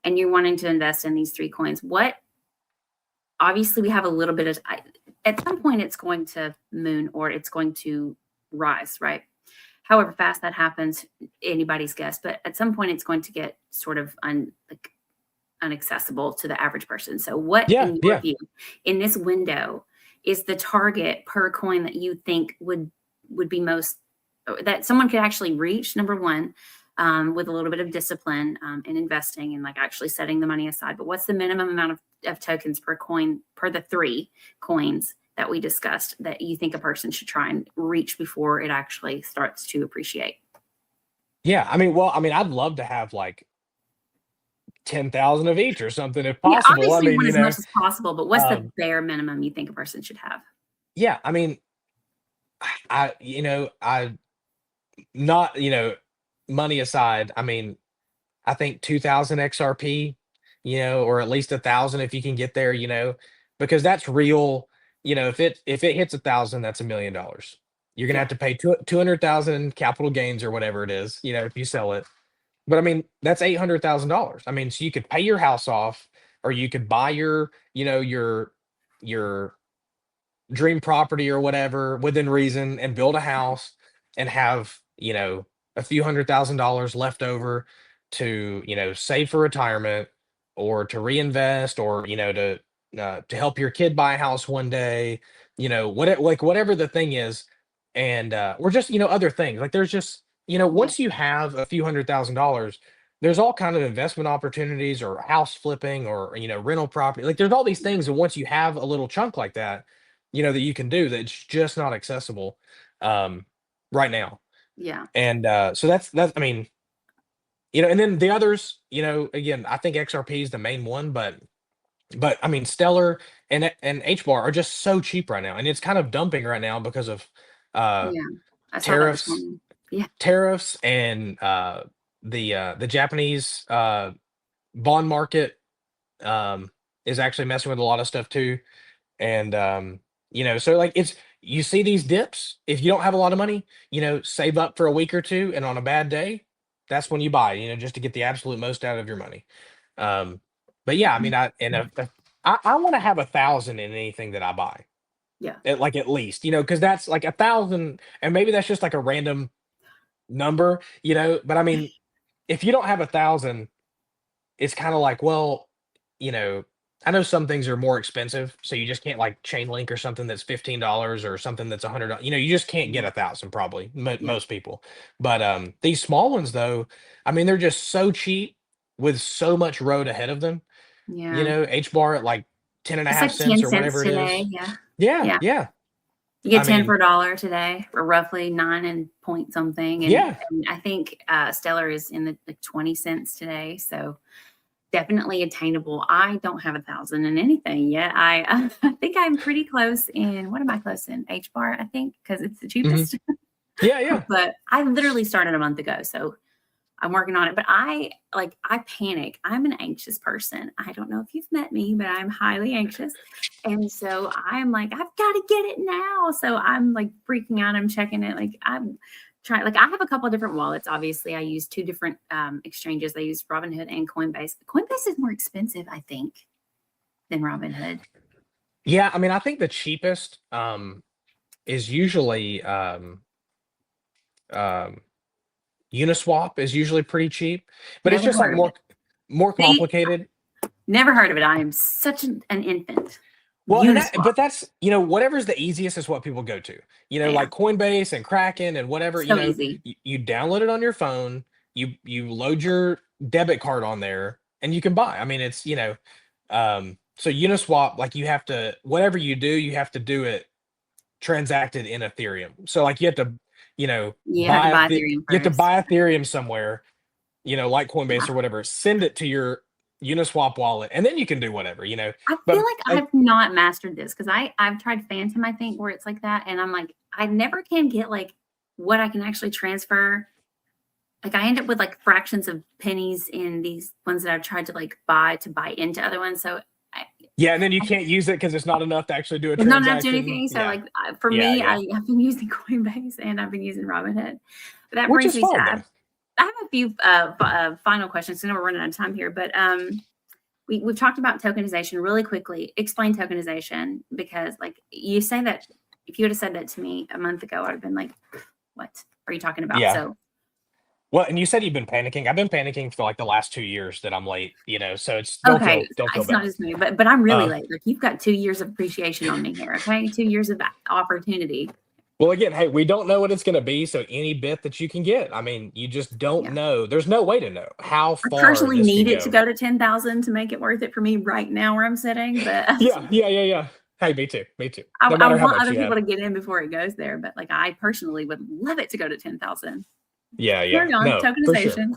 and you're wanting to invest in these three coins, what obviously we have a little bit of at some point it's going to moon or it's going to rise, right? However fast that happens, anybody's guess, but at some point it's going to get sort of unaccessible to the average person. So what Yeah, in your yeah. view in this window is the target per coin that you think would be most that someone could actually reach, number one, with a little bit of discipline in investing and like actually setting the money aside. But what's the minimum amount of tokens per coin per the three coins that we discussed that you think a person should try and reach before it actually starts to appreciate? Yeah, I mean, I'd love to have like 10,000 of each or something if Yeah, possible. I obviously you mean, want as much as possible, but what's the um, bare minimum you think a person should have? yeah, I mean, I not, money aside, I mean, I think 2,000 XRP, or at least 1,000 if you can get there, because that's real. If it hits 1,000, that's $1 million. You're gonna have Yeah, to pay 200,000 capital gains or whatever it is, if you sell it. But I mean, that's $800,000. I mean, so you could pay your house off, or you could buy your dream property or whatever within reason and build a house and have, a few $100,000 left over to, save for retirement or to reinvest or, to help your kid buy a house one day, whatever the thing is. And or just, other things. Like there's just, yeah, once you have a few $100,000, there's all kind of investment opportunities or house flipping or, rental property. Like there's all these things. And once you have a little chunk like that, that you can do that's just not accessible um, right now. yeah, And so that's I mean, and then the others, again, I think XRP is the main one, but I mean, Stellar and HBAR are just so cheap right now, and it's kind of dumping right now because of uh, yeah. I saw that this tariffs, morning. Yeah, and the Japanese bond market is actually messing with a lot of stuff too. And so like you see these dips. If you don't have a lot of money, save up for a week or two, and on a bad day, that's when you buy, just to get the absolute most out of your money. Um, but yeah, I mean, I want to have 1,000 in anything that I buy, yeah, at least, because that's like 1,000, and maybe that's just like a random number, But I mean, if you don't have 1,000, it's kinda like, well, you know, I know some things are more expensive, so you just can't, like, chain link or something that's $15 or something that's $100. You just can't get yeah, 1,000 probably, yeah, most people. But, these small ones, though, I mean, they're just so cheap with so much road ahead of them, Yeah. HBAR at like 10 and a It's half like 10 cents or cents whatever it today. is. Yeah. Yeah, Yeah. yeah. You I get 10 mean, for a dollar today, or roughly 9 and point something. yeah. And I think Stellar is in the like 20 cents today. So definitely attainable. I don't have 1,000 in anything yet. I think I'm pretty close in, what am I close in? HBAR, I think, because it's the Mhm. cheapest. Yeah, yeah. But I literally started a month ago. So I'm working on it, but I panic. I'm an anxious person. I don't know if you've met me, but I'm highly anxious. And so I'm like, I've got to get it now. So I'm like freaking out. I'm checking it. Like I'm trying, like I have a couple of different wallets. Obviously, I use two different exchanges. I use Robinhood and Coinbase. Coinbase is more expensive, I think, than Robinhood. Yeah, I mean, I think the cheapest, is usually, um, Uniswap is usually pretty cheap, but it's Never just, like, heard of it. more See, complicated. never heard of it. I am such an infant. Well, and that Uniswap. but that's, whatever's the easiest is what people go to. Yeah. Like Coinbase and Kraken and whatever, So easy. you download it on your phone, you load your debit card on there, and you can buy. I mean, it's, so Uniswap, like, you have to whatever you do, you have to do it transacted in Ethereum. So, like, you have to, You have to buy Ethereum You have to first. buy Ethereum somewhere, like Yeah. Coinbase or whatever, send it to your Uniswap wallet, and then you can do whatever, I feel But, like like, I've not mastered this because I've tried Phantom, I think, where it's like that, and I'm like, I never can get like what I can actually transfer. Like I end up with like fractions of pennies in these ones that I've tried to like buy into other ones. So I, yeah, and then you can't use it because it's not enough to actually do a it's not enough to do transaction. anything. So Yeah. like for Yeah, me, yeah. I've been using Coinbase and I've been using Robinhood. But that Which brings is me to fine though. I have a few final questions. I know we're running out of time here, but we've talked about tokenization really quickly. Explain tokenization because, like, you say that if you would have said that to me a month ago, I'd have been like, "What are you talking about?" Yeah. So, Well, and you said you've been panicking. I've been panicking for like the last 2 years that I'm late, so it's okay, don't feel it's not bad. just me, but I'm really Uh late. Like, you've got 2 years of appreciation on me here. Okay, 2 years of opportunity. well, again, hey, we don't know what it's gonna be, so any bit that you can get. I mean, you just don't Yeah, know. There's no way to know how I far personally this could need it to go. go to 10,000 to make it worth it for me right now where I'm sitting. But Yeah, yeah, yeah, yeah. Hey, me too. Me too. No I matter how want much other you people have. to get in before it goes there. But like, I personally would love it to go to 10,000. Yeah, yeah. Carry on No, for sure. tokenization.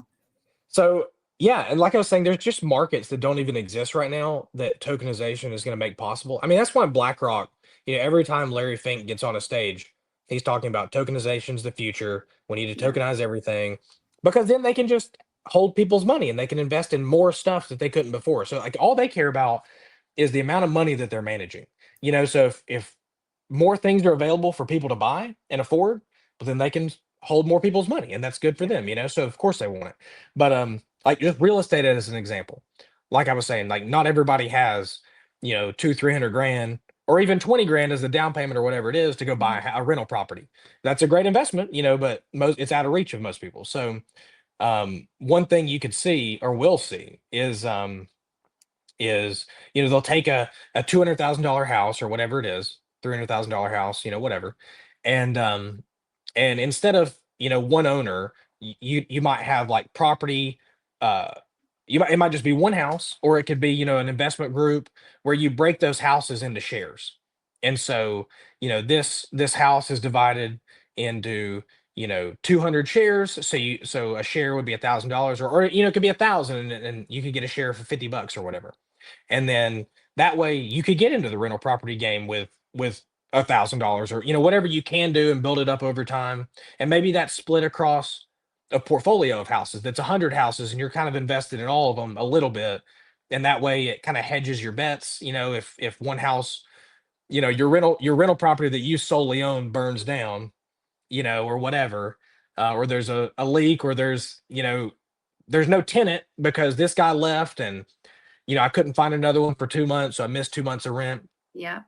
So, yeah, and like I was saying, there's just markets that don't even exist right now that tokenization is going to make possible. I mean, that's why BlackRock, every time Larry Fink gets on a stage, he's talking about tokenization's the future. We need to Yeah, tokenize everything because then they can just hold people's money and they can invest in more stuff that they couldn't before. So, like, all they care about is the amount of money that they're managing. So if more things are available for people to buy and afford, but then they can hold more people's money, and that's good for yeah, them. So of course they want it. But like just real estate as an example, like I was saying, like not everybody has, 200-300 grand or even 20 grand as a down payment or whatever it is to go buy yeah. a rental property. That's a great investment, but most it's out of reach of most people. So one thing you could see or will see is they'll take a $200,000 house or whatever it is, $300,000 house, whatever, and instead of one owner, you might have like property. Uh, it might just be one house, or it could be an investment group where you break those houses into shares, and so this house is divided into 200 shares. So a share would be $1,000, or it could be 1,000, and you could get a share for $50 or whatever. And then that way you could get into the rental property game with $1,000 or whatever you can do and build it up over time. And maybe that's split across a portfolio of houses that's 100 houses and you're kind of invested in all of them a little bit. And that way it kind of hedges your bets. If one house, your rental property that you solely own burns down, or whatever, or there's a leak, or there's no tenant because this guy left, and I couldn't find another one for 2 months, so I missed 2 months of rent. Yeah.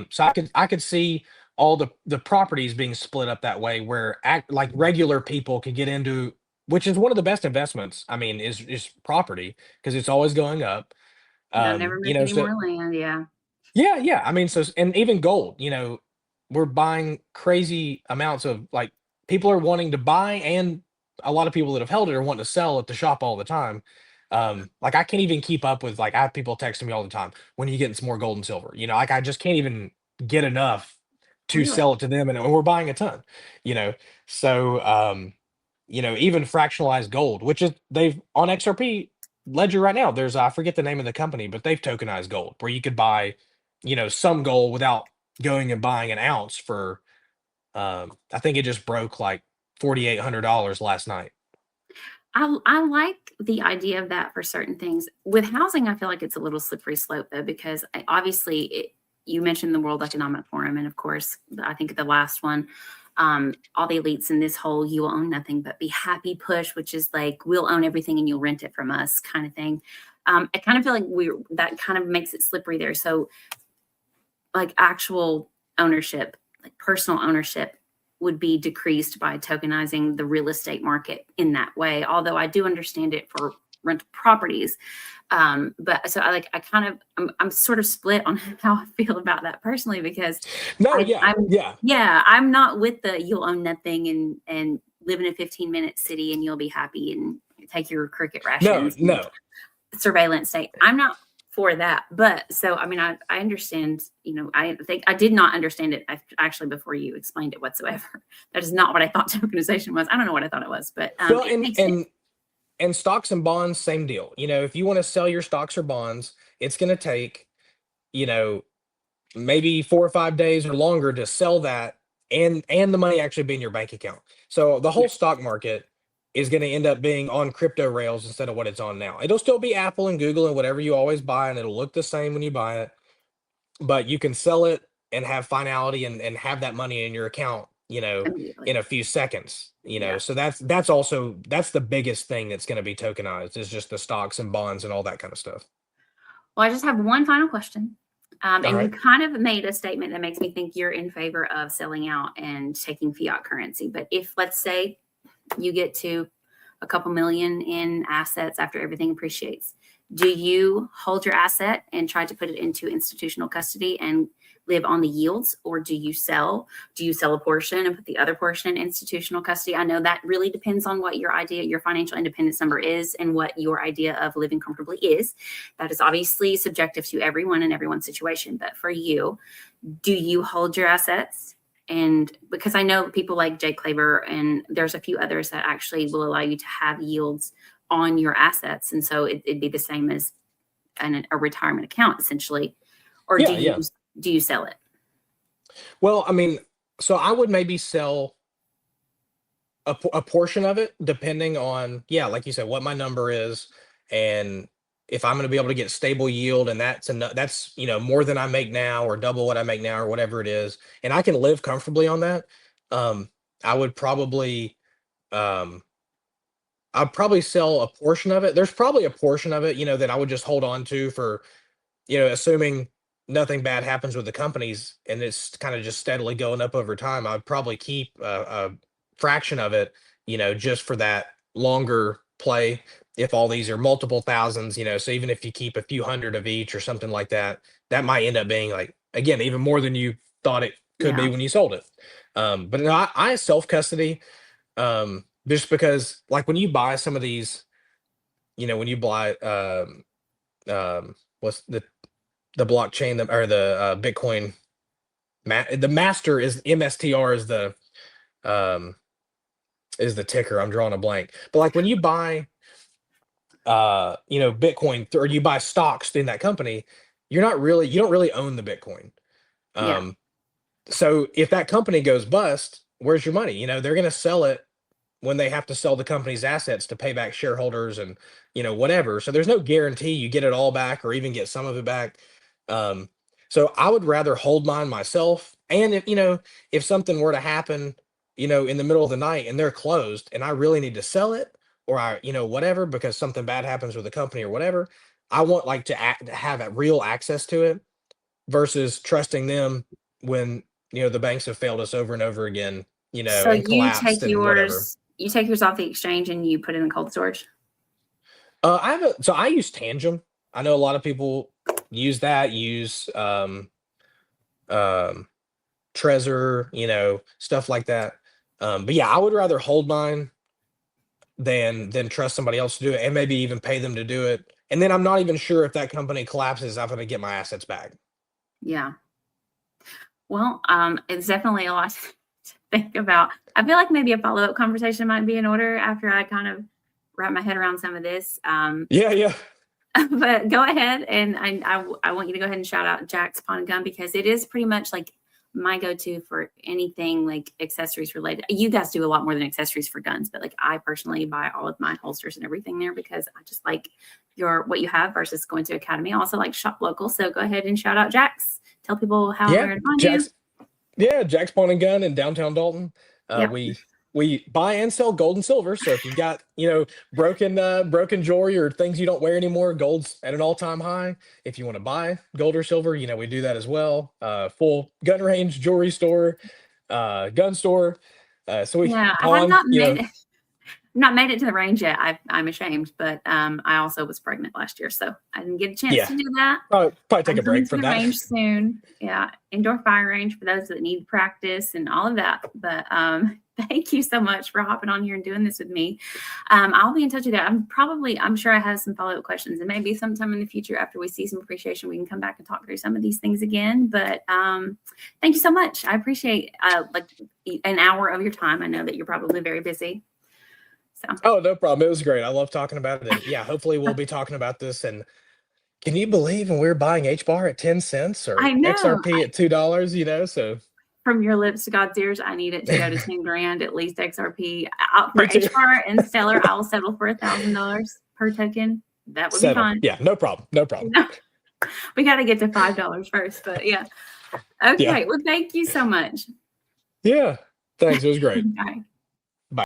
So I could see all the properties being split up that way, where like regular people could get into, which is one of the best investments. I mean, is property because it's always going up. They'll never make any So more land. Yeah. yeah, yeah. I mean, and even gold. We're buying crazy amounts of, like, people are wanting to buy, and a lot of people that have held it are wanting to sell at the shop all the time. Like I can't even keep up with like I have people texting me all the time, when are you getting some more gold and silver? Like I just can't even get enough to Really? sell it to them, and we're buying a ton, you know. So even fractionalized gold, which is they've on XRP Ledger right now, there's I forget the name of the company, but they've tokenized gold where you could buy, some gold without going and buying an ounce for I think it just broke like $4,800 last night. I like the idea of that for certain things. With housing, I feel like it's a little slippery slope though, because obviously you mentioned the World Economic Forum, and of course, I think the last one, all the elites in this whole "you will own nothing but be happy" push, which is like we'll own everything and you'll rent it from us kind of thing. I kind of feel like that kind of makes it slippery there. So like actual ownership, like personal ownership, would be decreased by tokenizing the real estate market in that way. Although I do understand it for rental properties. But so I'm sort of split on how I feel about that personally, because No, I, yeah, I'm, yeah. yeah, I'm not with the you'll own nothing and live in a 15-minute city and you'll be happy and take your cricket No, rations and no. surveillance state. I'm not for that. But so, I mean, I understand, I think I did not understand it actually before you explained it whatsoever. That is not what I thought tokenization was. I don't know what I thought it was, but Well, it and makes sense. and and stocks and bonds, same deal. If you want to sell your stocks or bonds, it's going to take, you know, maybe 4 or 5 days or longer to sell that, and the money actually be in your bank account. So the Yeah. whole stock market is going to end up being on crypto rails instead of what it's on now. It'll still be Apple and Google and whatever you always buy, and it'll look the same when you buy it, but you can sell it and have finality, and have that money in your account, Immediately. in a few seconds. Yeah. So that's the biggest thing that's going to be tokenized, is just the stocks and bonds and all that kind of stuff. Well, I just have one final question. All And you right. kind of made a statement that makes me think you're in favor of selling out and taking fiat currency. But if, let's say, you get to a couple million in assets after everything appreciates, do you hold your asset and try to put it into institutional custody and live on the yields, or do you sell a portion and put the other portion in institutional custody? I know that really depends on what your financial independence number is and what your idea of living comfortably is. That is obviously subjective to everyone and everyone's situation, but for you, do you hold your assets? And because I know people like Jay Claver and there's a few others that actually will allow you to have yields on your assets, and so it'd be the same as a retirement account essentially. Or do Yeah, you yeah. do you sell it? Well, I mean, so I would maybe sell a portion of it, depending on, yeah, like you said, what my number is, and if I'm going to be able to get stable yield, and that's more than I make now, or double what I make now, or whatever it is, and I can live comfortably on that. um I would probably um I'd probably sell a portion of it. There's probably a portion of it, that I would just hold on to for, assuming nothing bad happens with the companies, and it's kind of just steadily going up over time. I'd probably keep a fraction of it, just for that longer play. If all these are multiple thousands, so even if you keep a few hundred of each or something like that, that might end up being like, again, even more than you thought it could be Yeah. when you sold it. But no, I self custody, just because, like, when you buy some of these, when you buy, what's the blockchain, or the Bitcoin, the master is MSTR, um is the ticker. I'm drawing a blank. But like when you buy Bitcoin, or you buy stocks in that company, you don't really own the Bitcoin. Yeah. Um so if that company goes bust, where's your money? They're going to sell it when they have to sell the company's assets to pay back shareholders, and whatever. So there's no guarantee you get it all back, or even get some of it back. um so I would rather hold mine myself, and if something were to happen, in the middle of the night, and they're closed, and I really need to sell it, or I whatever, because something bad happens with the company or whatever, I want, like, to have a real access to it, versus trusting them when the banks have failed us over and over again, So and collapsed and whatever. you take yours off the exchange and you put it in cold storage. I use Tangem. I know a lot of people use um Trezor, stuff like that. But yeah, I would rather hold mine than trust somebody else to do it, and maybe even pay them to do it. And then I'm not even sure if that company collapses, I'm going to get my assets back. Yeah. Well, it's definitely a lot to think about. I feel like maybe a follow-up conversation might be in order after I kind of wrap my head around some of this. Yeah, yeah. But go ahead, and I want you to go ahead and shout out Jack's Pawn and Gun, because it is pretty much like my go-to for anything like accessories related. You guys do a lot more than accessories for guns, but like I personally buy all of my holsters and everything there because I just like what you have versus going to Academy. I also like shop local. So go ahead and shout out Jack's. Tell people how Yeah, where to find you. Jack's Yeah, Jack's Pawn and Gun in downtown Dalton. Yep. We buy and sell gold and silver. So if you've got, broken jewelry or things you don't wear anymore, gold's at an all-time high. If you want to buy gold or silver, we do that as well. Full gun range, jewelry store, gun store. So we Yeah, I have pawn, not made it to the range yet. I'm ashamed, but I also was pregnant last year, so I didn't get a chance yeah, to do that. probably take I'm a going break to from the that. range soon. Yeah, indoor fire range for those that need practice and all of that. But thank you so much for hopping on here and doing this with me. I'll be in touch with you. I'm sure I have some follow-up questions, and maybe sometime in the future after we see some appreciation, we can come back and talk through some of these things again. But thank you so much. I appreciate like an hour of your time. I know that you're probably very busy. So. Oh, no problem. It was great. I love talking about it. And yeah, hopefully we'll be talking about this. And can you believe when we were buying HBAR at 10 cents I or know. XRP at $2, so From your lips to God's ears, I need it to go to 10 grand, at least XRP. For me too. HBAR and Stellar, I will settle for $1,000 per token. That would be Settle. fine. Yeah, no problem. No problem. We got to get to $5 first, but yeah. Okay. Yeah. Well, thank you so much. Yeah. Thanks. It was great. Bye.